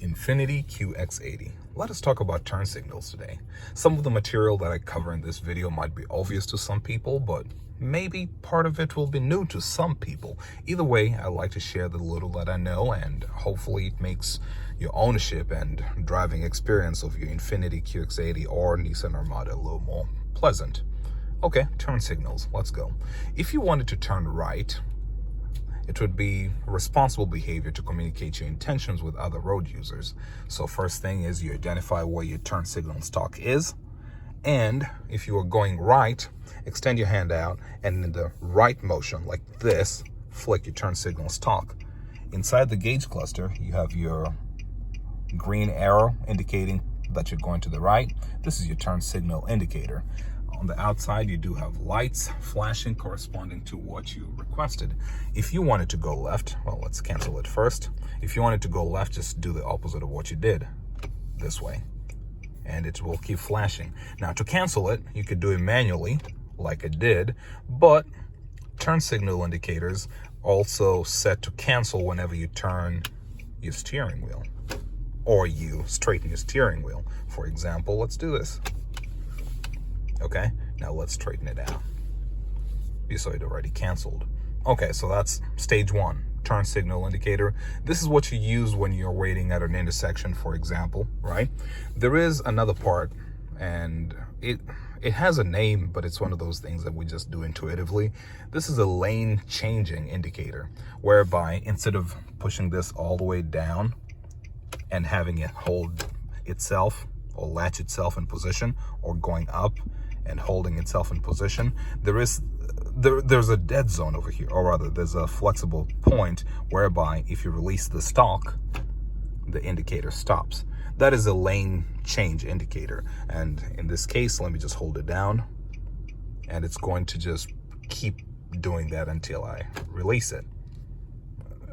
Infiniti QX80. Let us talk about turn signals today. Some of the material that I cover in this video might be obvious to some people, but maybe part of it will be new to some people. Either way, I like to share the little that I know, and hopefully it makes your ownership and driving experience of your Infiniti QX80 or Nissan Armada a little more pleasant. Okay, turn signals, let's go. If you wanted to turn right, it would be responsible behavior to communicate your intentions with other road users. So first thing is you identify where your turn signal stalk is. And if you are going right, extend your hand out and in the right motion like this, flick your turn signal stalk. Inside the gauge cluster, you have your green arrow indicating that you're going to the right. This is your turn signal indicator. On the outside, you do have lights flashing corresponding to what you requested. If you wanted to go left, well, let's cancel it first. If you wanted to go left, just do the opposite of what you did, this way, and it will keep flashing. Now, to cancel it, you could do it manually, like I did, but turn signal indicators also set to cancel whenever you turn your steering wheel, or you straighten your steering wheel. For example, let's do this. Okay, now let's straighten it out. You saw it already canceled. Okay, so that's stage one, turn signal indicator. This is what you use when you're waiting at an intersection, for example, right? There is another part, and it has a name, but it's one of those things that we just do intuitively. This is a lane changing indicator, whereby instead of pushing this all the way down and having it hold itself or latch itself in position, or going up and holding itself in position, there's a dead zone over here, or rather there's a flexible point whereby if you release the stalk, the indicator stops. That is a lane change indicator, and in this case, let me just hold it down, and it's going to just keep doing that until I release it.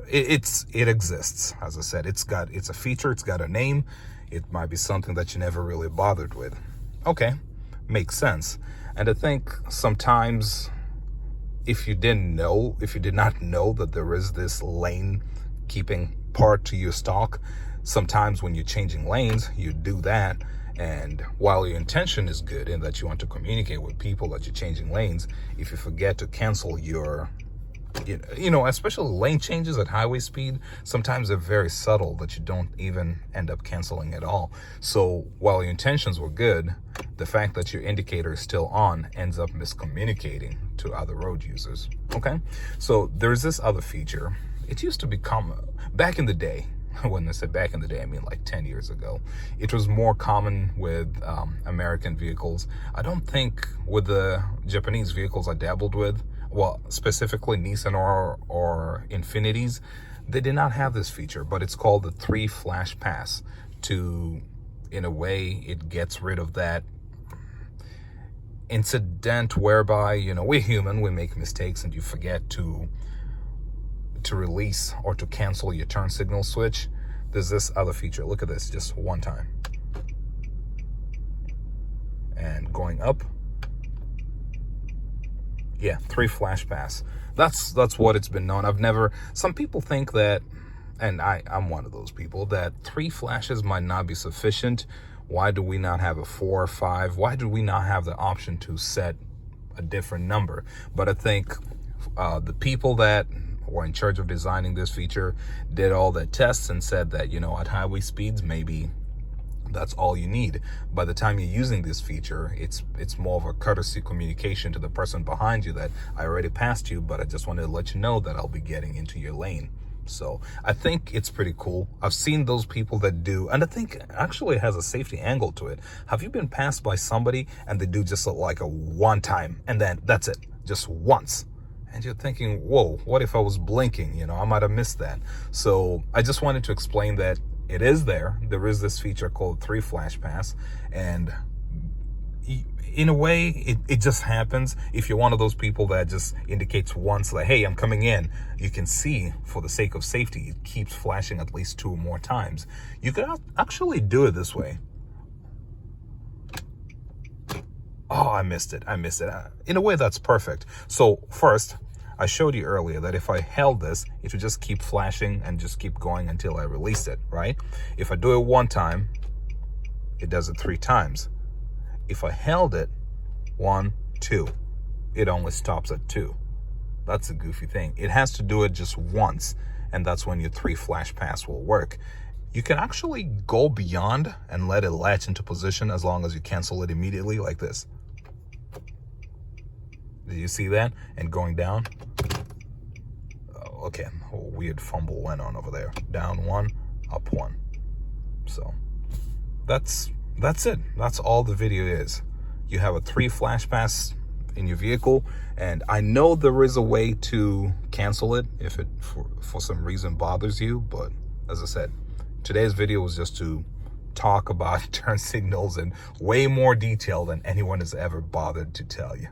It exists. As I said, it's a feature, it's got a name. It might be something that you never really bothered with. Okay, makes sense. And I think sometimes if you did not know that there is this lane keeping part to your stalk, sometimes when you're changing lanes, you do that. And while your intention is good in that you want to communicate with people that you're changing lanes, if you forget to cancel your especially lane changes at highway speed, sometimes they're very subtle that you don't even end up canceling at all. So while your intentions were good, the fact that your indicator is still on ends up miscommunicating to other road users. Okay, so there's this other feature. It used to become, back in the day, when I say back in the day, I mean like 10 years ago. It was more common with American vehicles. I don't think with the Japanese vehicles I dabbled with, well, specifically Nissan or Infinitis, they did not have this feature, but it's called the 3 flash pass. In a way, it gets rid of that incident whereby, we're human, we make mistakes, and you forget to release or to cancel your turn signal switch. There's this other feature. Look at this, just one time. And going up. Yeah, 3 flash pass. That's what it's been known. Some people think that, and I'm one of those people, that 3 flashes might not be sufficient. Why do we not have a 4 or 5? Why do we not have the option to set a different number? But I think the people that were in charge of designing this feature did all the tests and said that, at highway speeds, maybe that's all you need. By the time you're using this feature, it's more of a courtesy communication to the person behind you that I already passed you, but I just wanted to let you know that I'll be getting into your lane. So I think it's pretty cool. I've seen those people that do, and I think actually it has a safety angle to it. Have you been passed by somebody and they do just like a one time, and then that's it, just once? And you're thinking, whoa, what if I was blinking? I might have missed that. So I just wanted to explain that it is there. There is this feature called 3 flash pass. And in a way, it just happens. If you're one of those people that just indicates once, like, hey, I'm coming in, you can see for the sake of safety, it keeps flashing at least 2 more times. You could actually do it this way. Oh, I missed it. In a way, that's perfect. So first, I showed you earlier that if I held this, it would just keep flashing and just keep going until I released it, right? If I do it one time, it does it 3 times. If I held it 1, 2, it only stops at 2. That's a goofy thing. It has to do it just once, and that's when your 3 flash pass will work. You can actually go beyond and let it latch into position as long as you cancel it immediately, like this. Did you see that? And going down. Oh, okay, a weird fumble went on over there. Down 1, up 1. So that's it. That's all the video is. You have a 3 flash pass in your vehicle, and I know there is a way to cancel it if it for some reason bothers you, but as I said, today's video was just to talk about turn signals in way more detail than anyone has ever bothered to tell you.